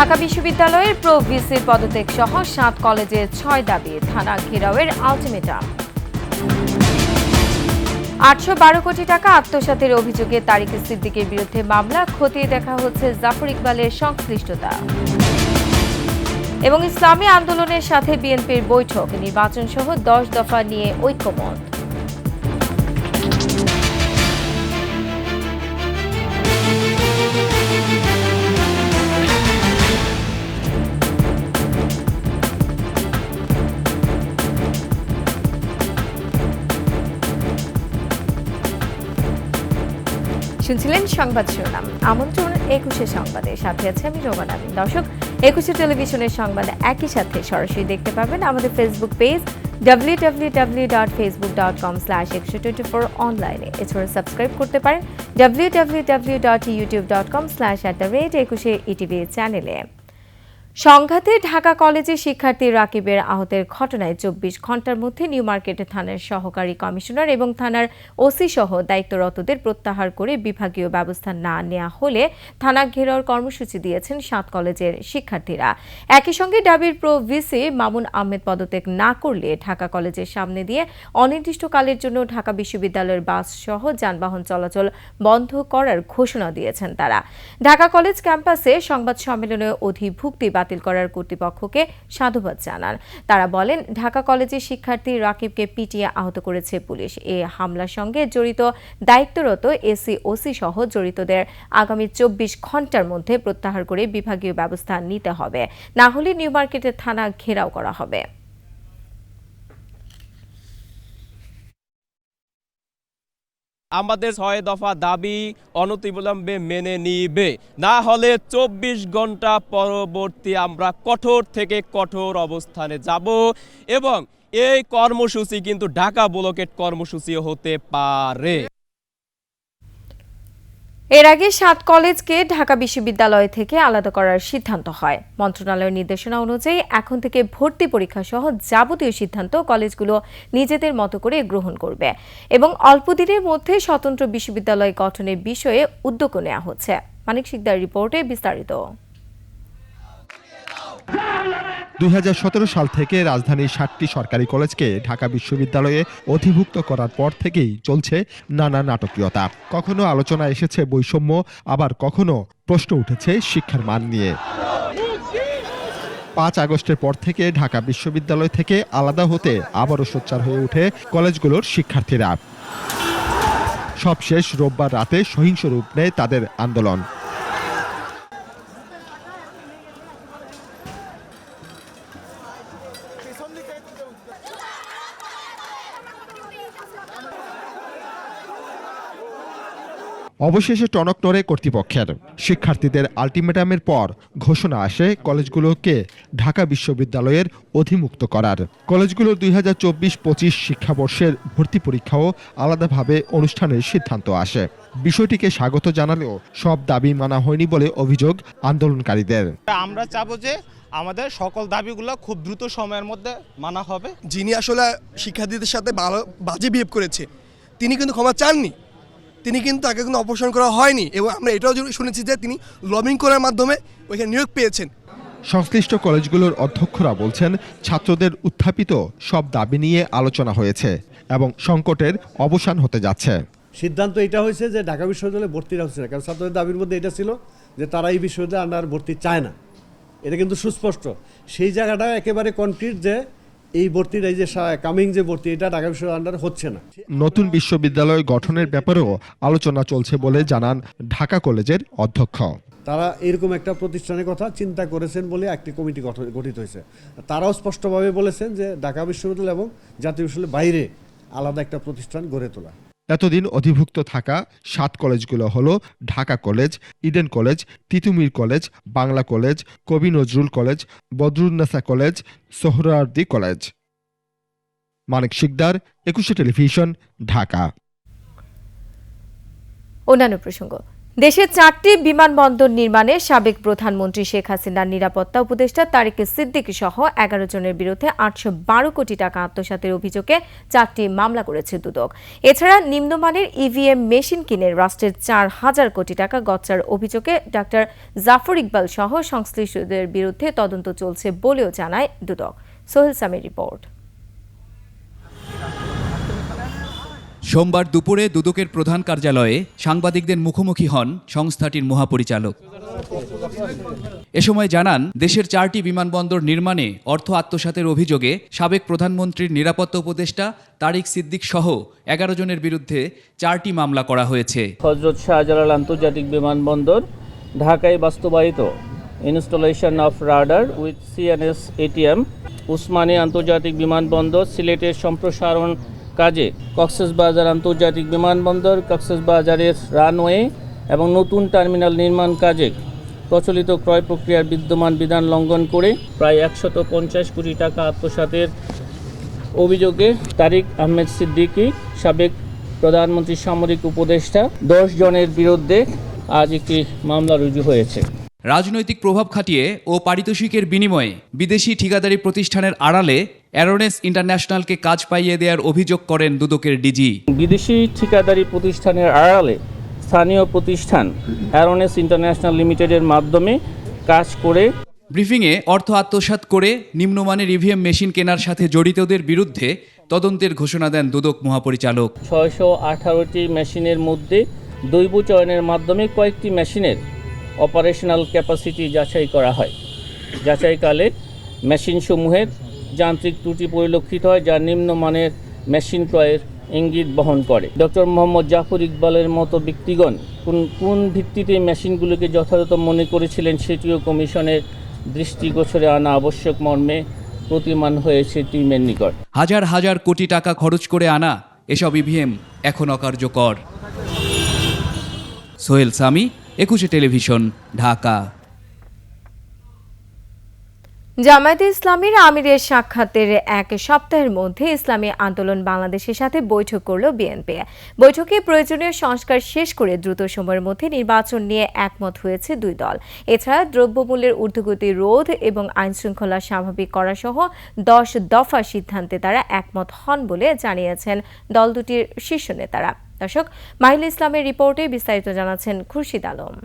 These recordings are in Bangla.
ঢাকা বিশ্ববিদ্যালয়ের প্রো ভিসির পদত্যাগ সহ ৭ কলেজের ৬ দাবি থানা ঘেরাওয়ের আলটিমেটাম। ৮১২ কোটি টাকা আত্মসাতের অভিযোগে তারিক সিদ্দিকের বিরুদ্ধে মামলা, খতিয়ে দেখা হচ্ছে জাফর ইকবালের সংশ্লিষ্টতা। এবং ইসলামী আন্দোলনের সাথে বিএনপির বৈঠক, নির্বাচন সহ ১০ দফা নিয়ে ঐক্যমত। শুনছিলেন সংবাদ শিরোনাম। আমন্ত্রণ ২১শে সংবাদে, সাথে আছে আমি রোমান আমিন। দর্শক, ২১শে টেলিভিশনের সংবাদ একই সাথে সরাসরি দেখতে পাবেন আমাদের ফেসবুক পেজ www.facebook.com/124 অনলাইনে। এছাড়া সাবস্ক্রাইব করতে পারেন www.youtube.com/@21 চ্যানেলে। সংঘাতে ঢাকা কলেজের শিক্ষার্থী রাকিবের আহতের ঘটনায় ২৪ ঘণ্টার মধ্যে নিউ মার্কেট থানার সহকারী কমিশনার এবং থানার ওসি সহ দায়িত্বরতদের প্রত্যাহার করে বিভাগীয় ব্যবস্থা না নেওয়া হলে থানা ঘেরাওর কর্মসূচি দিয়েছেন ৭ কলেজের শিক্ষার্থীরা। একই সঙ্গে ডাবির প্রো ভিসি মামুন আহমেদ পদত্যাগ না করলে ঢাকা কলেজের সামনে দিয়ে অনির্দিষ্টকালের জন্য ঢাকা বিশ্ববিদ্যালয়ের বাস সহ যানবাহন চলাচল বন্ধ করার ঘোষণা দিয়েছেন তারা। ঢাকা কলেজ ক্যাম্পাসে সংবাদ সম্মেলনে অধিভুক্তি বাতিল করার কর্তৃপক্ষকে সাধুবাদ জানান। তারা বলেন, ঢাকা কলেজের শিক্ষার্থী রাকিবকে পিটিয়ে আহত করেছে পুলিশ। এ হামলার সঙ্গে জড়িত দায়িত্বরত এসি ওসি সহ জড়িতদের আগামী ২৪ ঘণ্টার মধ্যে প্রত্যাহার করে বিভাগীয় ব্যবস্থা নিতে হবে, না হলে নিউ মার্কেটের থানা ঘেরাও করা হবে। আমাদের ৬ দফা দাবি অনতিবিলম্বে মেনে নিবে, না হলে ২৪ ঘন্টা পরবর্তী আমরা কঠোর থেকে কঠোর অবস্থানে যাব এবং এই কর্মসূচি কিন্তু ঢাকা ব্লকেট কর্মসূচি হতে পারে। এর আগে ৭ কলেজকে ঢাকা বিশ্ববিদ্যালয় থেকে আলাদা করার সিদ্ধান্ত হয়। মন্ত্রণালয়ের নির্দেশনা অনুযায়ী এখন থেকে ভর্তি পরীক্ষা সহ যাবতীয় সিদ্ধান্ত কলেজগুলো নিজেদের মতো করে গ্রহণ করবে এবং অল্প দিনের মধ্যে স্বতন্ত্র বিশ্ববিদ্যালয় গঠনের বিষয়ে উদ্যোগ নেওয়া হচ্ছে। মানিক শিকদার রিপোর্টে বিস্তারিত। ২০১৭ সাল থেকে রাজধানীর ৭টি সরকারি কলেজকে ঢাকা বিশ্ববিদ্যালয়ে অধিভুক্ত করার পর থেকেই চলছে নানা নাটকীয়তা। কখনো আলোচনা এসেছে বৈষম্য, আবার কখনো প্রশ্ন উঠেছে শিক্ষার মান নিয়ে। ৫ আগস্টের পর থেকে ঢাকা বিশ্ববিদ্যালয় থেকে আলাদা হতে আবারও সোচ্চার হয়ে ওঠে কলেজগুলোর শিক্ষার্থীরা। সবশেষ রোববার রাতে সহিংস রূপ নেয় তাদের আন্দোলন। অবশেষে টনক নড়ে কর্তৃপক্ষের। শিক্ষার্থীদের আলটিমেটামের পর ঘোষণা আসে কলেজগুলোকে ঢাকা বিশ্ববিদ্যালয়ের অধিমুক্ত করার। কলেজগুলোর ২০২৪-২৫ শিক্ষাবর্ষের ভর্তি পরীক্ষাও আলাদাভাবে অনুষ্ঠানের সিদ্ধান্ত আসে। বিষয়টিকে স্বাগত জানালেও সব দাবি মানা হয়নি বলে অভিযোগ আন্দোলনকারীদের। আমরা চাবো যে আমাদের সকল দাবিগুলো খুব দ্রুত সময়ের মধ্যে মানা হবে। যিনি আসলে শিক্ষার্থীদের সাথে বাজে বিহেভ করেছে, তিনি কিন্তু ক্ষমা চাননি, তিনি কিন্তু তাকে কিন্তু অপসারণ করা হয়নি এবং আমরা এটাও শুনেছি যে তিনি লবিং করার মাধ্যমে ওইখানে নিয়োগ পেয়েছেন। সংশ্লিষ্ট কলেজগুলোর অধ্যক্ষরা বলছেন, ছাত্রদের উত্থাপিত সব দাবি নিয়ে আলোচনা হয়েছে এবং সংকটের অবসান হতে যাচ্ছে। সিদ্ধান্ত এটা হয়েছে যে ঢাকা বিশ্ববিদ্যালয়ে ভর্তিটা হচ্ছে না, কারণ ছাত্রদের দাবির মধ্যে এটা ছিল যে তারা এই বিশ্ববিদ্যালয়ে আন্ডার ভর্তি চায় না। এটা কিন্তু সুস্পষ্ট। সেই জায়গাটা একেবারে কনক্রিট যে এই ভর্তির এই যে কামিং যে ভর্তি, এটা ঢাকা বিশ্ববিদ্যালয়ের আন্ডারে হচ্ছে না। নতুন বিশ্ববিদ্যালয় গঠনের ব্যাপারেও আলোচনা চলছে বলে জানান ঢাকা কলেজের অধ্যক্ষ। তারা এরকম একটা প্রতিষ্ঠানের কথা চিন্তা করেছেন বলে একটি কমিটি গঠিত হয়েছে। তারাও স্পষ্টভাবে বলেছেন যে ঢাকা বিশ্ববিদ্যালয় এবং জাতীয় বিশ্ববিদ্যালয়ের বাইরে আলাদা একটা প্রতিষ্ঠান গড়ে তোলা। এতদিন অধিভুক্ত থাকা ৭ কলেজগুলো হলো Dhaka college, Eden college, Titumir college, Bangla college, Kobi Nazrul college, Badrunnesa college, Suhrawardy college. Manik Sikdar, ২১শে টেলিভিশন, ঢাকা। অন্যান্য প্রসঙ্গ, দেশে 4টি বিমানবন্দর নির্মাণে সাবেক প্রধানমন্ত্রী শেখ হাসিনার নিরাপত্তা উপদেষ্টা তারেক সিদ্দিকী সহ 11 জনের বিরুদ্ধে 812 কোটি টাকা আত্মসাতের অভিযোগে 4টি মামলা করেছে দুদক। এছাড়া নিম্নমানের ইভিএম মেশিন কিনে রাষ্ট্রের 4,000 কোটি টাকা গচ্ছার অভিযোগে ডাক্তার জাফর ইকবাল সহ সংশ্লিষ্টদের বিরুদ্ধে তদন্ত চলছে বলেও জানায় দুদক। সোহেল সামির রিপোর্ট। সোমবার দুপুরে দুদকের প্রধান কার্যালয়ে সাংবাদিকদের মুখোমুখি হন সংস্থাটির মহাপরিচালক। এ সময় জানান, দেশের 4টি বিমানবন্দর নির্মাণে অর্থ আত্মসাতের অভিযোগে সাবেক প্রধানমন্ত্রীর নিরাপত্তা উপদেষ্টা তারেক সিদ্দিক সহ 11 জনের বিরুদ্ধে 4টি মামলা করা হয়েছে। হযরত শাহজালাল আন্তর্জাতিক বিমানবন্দর, ঢাকায় বাস্তবায়িত installation of radar with CNS ATM, Usmani আন্তর্জাতিক বিমানবন্দর, সিলেটের সম্প্রসারণ কাজে কক্সবাজার আন্তর্জাতিক বিমানবন্দর, কক্সবাজারের রানওয়ে এবং নতুন টার্মিনাল নির্মাণ কাজে প্রচলিত ক্রয় প্রক্রিয়ার বিদ্যমান বিধান লঙ্ঘন করে প্রায় 150 কোটি টাকা আত্মসাতের অভিযোগে তারেক আহমেদ সিদ্দিকী, সাবেক প্রধানমন্ত্রী সামরিক উপদেষ্টা 10 জনের বিরুদ্ধে আজ একটি মামলা রুজু হয়েছে। রাজনৈতিক প্রভাব খাটিয়ে ও পারিতোষিকের বিনিময়ে বিদেশি ঠিকাদারি প্রতিষ্ঠানের আড়ালে অ্যারোনেস ইন্টারন্যাশনালকে কাজ পাইয়ে দেওয়ার অভিযোগ করেন দুদকের ডিজি। বিদেশি ঠিকাদারি প্রতিষ্ঠানের আড়ালে স্থানীয় প্রতিষ্ঠান অ্যারোনেস ইন্টারন্যাশনাল লিমিটেডের মাধ্যমে কাজ করে ব্রিফিংয়ে অর্থ আত্মসাৎ করে নিম্নমানের ইভিএম মেশিন কেনার সাথে জড়িতদের বিরুদ্ধে তদন্তের ঘোষণা দেন দুদক মহাপরিচালক। 618টি মেশিনের মধ্যে দৈব চয়নের মাধ্যমে কয়েকটি মেশিনের অপারেশনাল ক্যাপাসিটি যাচাই করা হয়। যাচাইকালে মেশিনসমূহের যান্ত্রিক ত্রুটি পরিলক্ষিত হয়, যা নিম্নমানের মেশিন ক্রয়ের ইঙ্গিত বহন করে। ডক্টর মোহাম্মদ জাফর ইকবালের মতো ব্যক্তিগণ কোন ভিত্তিতে মেশিনগুলোকে যথাযথ মনে করেছিলেন সেটিও কমিশনের দৃষ্টিগোচরে আনা আবশ্যক মর্মে প্রতিমান হয়েছে টিমের নিকট। হাজার হাজার কোটি টাকা খরচ করে আনা এসব ইভিএম এখন অকার্যকর। সোহেল সামি, 21 টেলিভিশন, ঢাকা। জামায়াতে ইসলামীর আমিরের সাক্ষাতের এক সপ্তাহের মধ্যে ইসলামী আন্দোলন বাংলাদেশের সাথে বৈঠক করল বিএনপি। বৈঠকে প্রয়োজনীয় সংস্কার শেষ করে দ্রুত সময়ের মধ্যে নির্বাচন নিয়ে একমত হয়েছে দুই দল। এছাড়া দ্রব্যমূল্যের ঊর্ধ্বগতি রোধ এবং আইনশৃঙ্খলা স্বাভাবিক করা সহ 10 দফা সিদ্ধান্তে তারা একমত হন বলে জানিয়েছেন দল দুটির শীর্ষ নেতারা। দর্শক, মাহিল ইসলামের রিপোর্টে বিস্তারিত জানাচ্ছেন খুরশিদ আলম।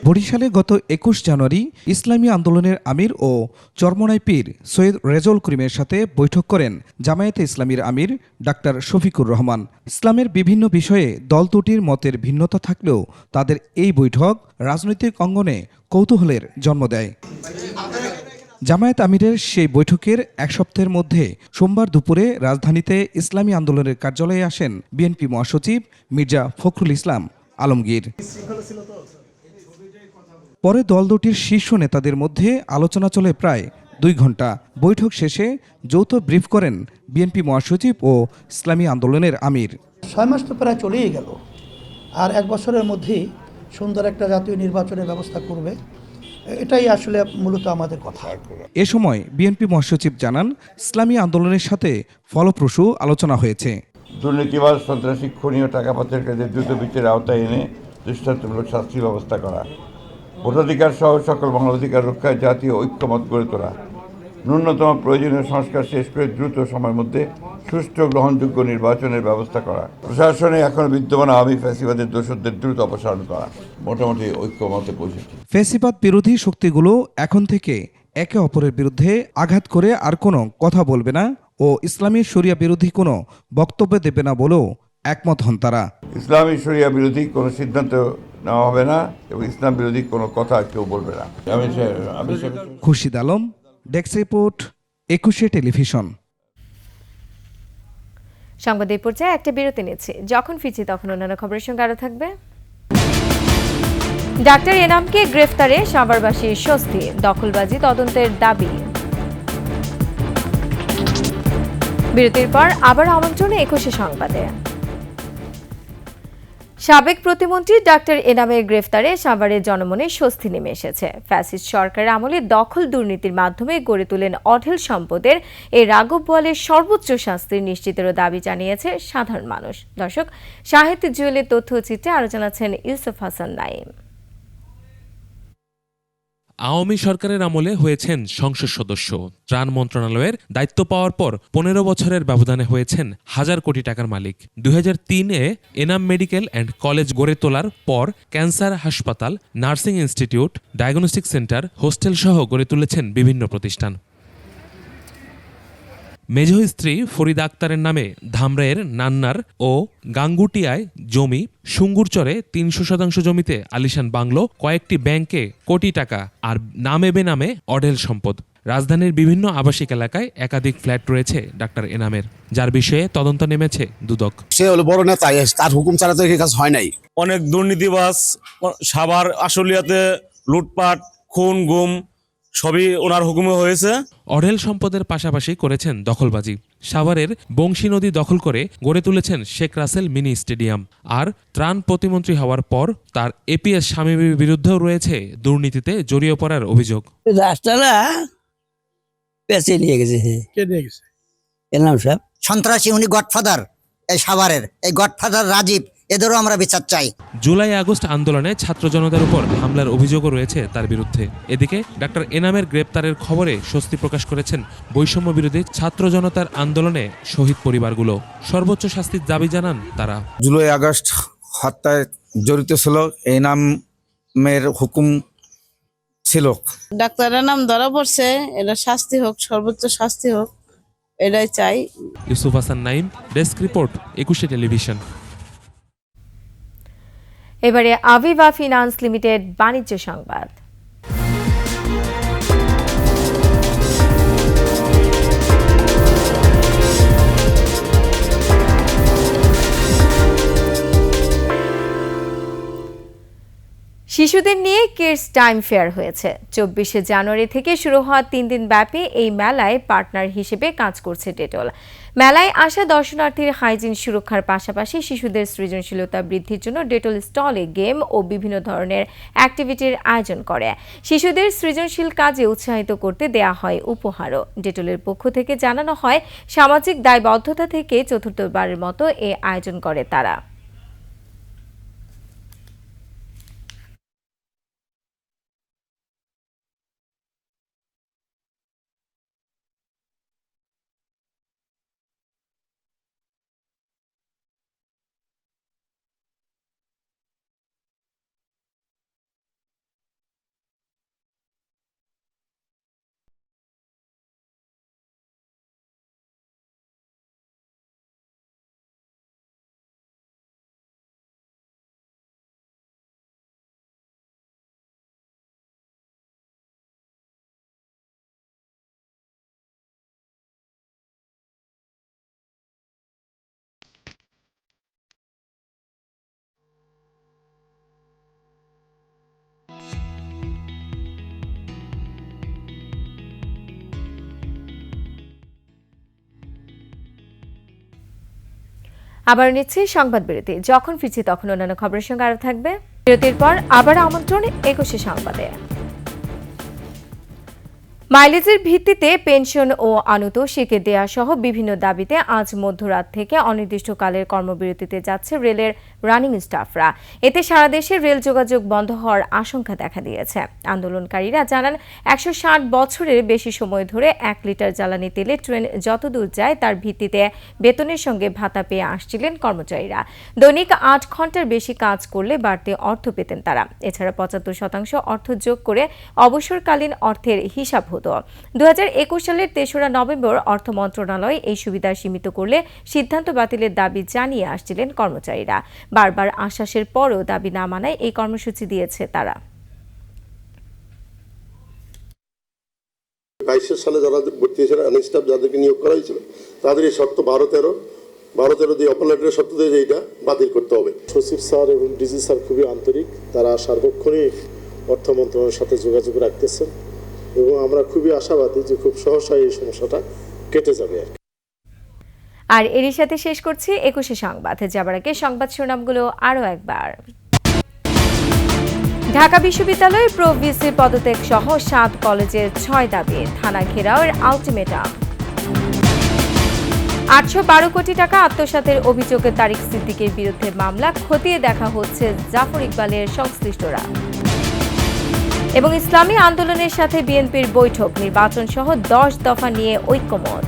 বরিশালে গত 21 জানুয়ারি ইসলামী আন্দোলনের আমির ও চরমনাই পীর সৈয়দ রেজল করিমের সাথে বৈঠক করেন জামায়াতে ইসলামীর আমির ডাক্তার শফিকুর রহমান। ইসলামের বিভিন্ন বিষয়ে দল দুটির মতের ভিন্নতা থাকলেও তাদের এই বৈঠক রাজনৈতিক অঙ্গনে কৌতূহলের জন্ম দেয়। জামায়াত আমিরের সেই বৈঠকের এক সপ্তাহের মধ্যে সোমবার দুপুরে রাজধানীতে ইসলামী আন্দোলনের কার্যালয়ে আসেন বিএনপি মহাসচিব মির্জা ফখরুল ইসলাম আলমগীর। পরে দল দুটির শীর্ষ নেতাদের মধ্যে আলোচনা চলে প্রায় 2 ঘন্টা। বৈঠক শেষে যৌথ ব্রিফ করেন বিএনপি মহাসচিব ও ইসলামী আন্দোলনের আমির। 6 মাস তো প্রায় চলেই গেল, আর 1 বছরের মধ্যেই সুন্দর একটা জাতীয় নির্বাচনের ব্যবস্থা করবে, এটাই আসলে মূলত আমাদের কথা। এ সময় বিএনপি মহাসচিব জানান, ইসলামী আন্দোলনের সাথে ফলপ্রসূ আলোচনা হয়েছে। দুর্নীতিবাজ, সন্ত্রাসী, খুনি ও টাকা পাচারকারীদের দ্রুত বিচারের আওতায় এনে দৃষ্টান্তমূলক শাস্তির ব্যবস্থা করা, ভোটাধিকার সহ সকল মানবাধিকার রক্ষায় জাতীয় ঐক্যমত গড়ে তোলা, ন্যূনতম প্রয়োজনীয় সংস্কার শেষ করে দ্রুত সময়ের মধ্যে সুষ্ঠু গ্রহণযোগ্য নির্বাচনের ব্যবস্থা করা, প্রশাসনে এখন বিদ্যমান আওয়ামী ফ্যাসিবাদের দোষরদের দ্রুত অপসারণ করা, মোটামুটি ঐক্যমতে পৌঁছেছে। ফ্যাসিবাদ বিরোধী শক্তিগুলো এখন থেকে একে অপরের বিরুদ্ধে আঘাত করে আর কোনো কথা বলবে না ও ইসলামী শরিয়া বিরোধী কোনো বক্তব্য দেবে না বলেও একমত হন তারা। ইসলামী শরিয়া বিরোধী কোনো সিদ্ধান্ত নেওয়া হবে না এবং ইসলাম বিরোধী কোনো কথা কেউ বলবে না। Khurshid Alam, desk report, 21 television. সংবাদ এই পর্যায়ে একটা বিরতি নিচ্ছে, যখন ফিরছি তখন অন্যান্য খবরের সঙ্গে আরো থাকবে। ডাক্তার এনামকে গ্রেফতারে সাভারবাসীর স্বস্তি, দখলবাজি তদন্তের দাবি। বিরতির পর আবার আমন্ত্রণ 21 সংবাদে। সাবেক প্রতিমন্ত্রী ডাক্তার এনামের গ্রেফতারে সাভারের জনমনে স্বস্তি নেমে এসেছে। ফ্যাসিস্ট সরকারের আমলে দখল দুর্নীতির মাধ্যমে গড়ে তোলেন অঢেল সম্পদের এই রাঘব বোয়ালের সর্বোচ্চ শাস্তি নিশ্চিতেরও দাবি জানিয়েছে সাধারণ মানুষ। দর্শক, সাহিত্য জুয়েলের তথ্যচিত্রে আরো জানাচ্ছেন ইউসুফ হাসান নাইম। আওয়ামী সরকারের আমলে হয়েছেন সংসদ সদস্য, ত্রাণ মন্ত্রণালয়ের দায়িত্ব পাওয়ার পর 15 বছরের ব্যবধানে হয়েছেন হাজার কোটি টাকার মালিক। 2003-এ এনাম মেডিকেল অ্যান্ড কলেজ গড়ে তোলার পর ক্যান্সার হাসপাতাল, nursing institute, diagnostic centre, hostel সহ গড়ে তুলেছেন বিভিন্ন প্রতিষ্ঠান। মেজ স্ত্রী ফরিদা আক্তারের নামে ধামরাইয়ের নান্নার ও গাঙ্গুটিয়ায় জমি, সুঙ্গুরচরে 300% জমিতে আলিশান বাংলো, কয়েকটি ব্যাংকে কোটি টাকা আর নামে বেনামে অঢেল সম্পদ। রাজধানীর বিভিন্ন আবাসিক এলাকায় একাধিক ফ্ল্যাট রয়েছে ডাক্তার এনামের, যার বিষয়ে তদন্ত নেমেছে দুদক। সে হলো বড় নেতা, তার হুকুম ছাড়া তো এই কাজ হয় নাই। অনেক দুর্নীতিবাজ, সাভার আশুলিয়াতে লুটপাট, খুন, গুম সবই ওনার হুকুমে হয়েছে। অঢেল সম্পদের পাশাপাশি করেছেন দখলবাজি। সাভারের বংশী নদী দখল করে গড়ে তুলেছেন শেখ রাসেল মিনি স্টেডিয়াম। আর ত্রাণ প্রতিমন্ত্রী হওয়ার পর তার এপিএস স্বামীর বিরুদ্ধেও রয়েছে দুর্নীতিতে জড়িয়ে পড়ার অভিযোগ। রাস্তাটা পেঁচে নিয়ে গেছে। কে নিয়ে গেছে? এনাম সাহেব সন্ত্রাসী, উনি গডফাদার এই সাভারের, এই গডফাদার রাজীব, এদেরও আমরা বিচার চাই। জুলাই আগস্ট আন্দোলনে ছাত্র জনতার উপর হামলার অভিযোগও রয়েছে তার বিরুদ্ধে। এদিকে ডাক্তার এনামের গ্রেপ্তারের খবরে স্বস্তি প্রকাশ করেছেন বৈষম্য বিরোধী ছাত্র জনতার আন্দোলনে শহীদ পরিবারগুলো। সর্বোচ্চ শাস্তির দাবি জানান তারা। জুলাই আগস্ট হত্যায় জড়িত ছিল, এনামের হুকুম ছিল। ডাক্তারের নাম ধরা পড়ছে, এটা শাস্তি হোক, সর্বোচ্চ শাস্তি হোক, এটাই চাই। Yusuf Hasan Naim, desk report, 21 television. এবারে আভিভা ফিনান্স লিমিটেড বাণিজ্য সংবাদ। শিশুদের নিয়ে কিডস টাইম ফেয়ার হয়েছে। 24শে জানুয়ারি থেকে শুরু হওয়া 3 দিন ব্যাপী এই মেলায় পার্টনার হিসেবে কাজ করছে ডেটল। মেলায় আসা দর্শনার্থীর হাইজিন সুরক্ষার পাশাপাশি শিশুদের সৃজনশীলতা বৃদ্ধির জন্য ডেটল স্টলে গেম ও বিভিন্ন ধরনের অ্যাক্টিভিটির আয়োজন করে। শিশুদের সৃজনশীল কাজে উৎসাহিত করতে দেয়া হয় উপহারও। ডেটলের পক্ষ থেকে জানানো হয়, সামাজিক দায়বদ্ধতা থেকে চতুর্থবারের মতো এ আয়োজন করে তারা। আবার নিচ্ছি সংবাদ বিরতি। যখন ফিরছি তখন অন্যান্য খবরের সঙ্গে আরো থাকবে। বিরতির পর আবার আমন্ত্রণ 21 সংবাদে। মাইলেজের ভিত্তিতে পেনশন ও আনুতোষিকে দেয়া সহ বিভিন্ন দাবিতে আজ মধ্যরাত থেকে অনির্দিষ্টকালের কর্মবিরতিতে যাচ্ছে রেলের রানিং স্টাফরা। এতে সারা দেশে রেল যোগাযোগ বন্ধ হওয়ার আশঙ্কা দেখা দিয়েছে। আন্দোলনকারীরা জানান, 160 বছরের বেশি সময় ধরে 1 লিটার জ্বালানি তেলে ট্রেন যতদূর যায় তার ভিত্তিতে বেতনের সঙ্গে ভাতা পেয়ে আসছিলেন কর্মচারীরা। দৈনিক 8 ঘন্টার বেশি কাজ করলে বাড়তি অর্থ পেতেন তারা। এছাড়া 75% অর্থ যোগ করে অবসরকালীন অর্থের হিসাব হতো। 2021 সালের 3রা নভেম্বর অর্থ মন্ত্রণালয় এই সুবিধা সীমিত করলে সিদ্ধান্ত বাতিলের দাবি জানিয়ে আসছিলেন কর্মচারীরা। বারবার আশ্বাসের পরও দাবি না মানায় এই কর্মসূচি দিয়েছে তারা। 22 সালে যারা ভর্তি হয়েছিল রানিং স্টাফ যাদেরকে নিয়োগ করা হয়েছিল তাদের এই শর্ত 12-13 দিয়ে অপার লেটারের শর্ত দিয়ে এইটা বাতিল করতে হবে। সচিব স্যার এবং ডিজি স্যার খুবই আন্তরিক, তারা সার্বক্ষণিক অর্থ মন্ত্রণালয়ের সাথে যোগাযোগ রাখতেছেন এবং আমরা খুবই আশাবাদী যে খুব সহসাই এই সমস্যাটা কেটে যাবে। আর এরই সাথে শেষ করছি 21 সংবাদ। যাবার আগে সংবাদ শিরোনামগুলো আরও একবার। ঢাকা বিশ্ববিদ্যালয়ের প্রো ভিসির পদত্যাগ সহ 7 কলেজের 6 দাবি, থানা ঘেরাওয়ের আলটিমেটাম। 812 কোটি টাকা আত্মসাতের অভিযোগে তারিক সিদ্দিকের বিরুদ্ধে মামলা খতিয়ে দেখা হচ্ছে জাফর ইকবালের সংশ্লিষ্টরা। এবং ইসলামী আন্দোলনের সাথে বিএনপির বৈঠক, নির্বাচন সহ 10 দফা নিয়ে ঐক্যমত।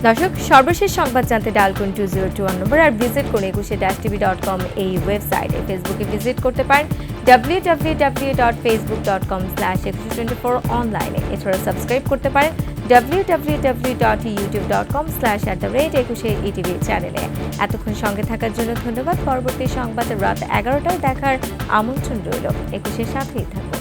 দর্শক, সর্বশেষ সংবাদ জানতে ডায়াল করুন 2021 নম্বর আর ভিজিট করুন 21-tv.com এই ওয়েবসাইটে। ফেসবুকে ভিজিট করতে পারেন www.facebook.com/2124 অনলাইনে। এছাড়া সাবস্ক্রাইব করতে পারেন www.youtube.com/21etv চ্যানেলে। এতক্ষণ সঙ্গে থাকার জন্য ধন্যবাদ। পরবর্তী সংবাদ রাত 11টায় দেখার আমন্ত্রণ রইল। 21-এর সাথেই থাকুন।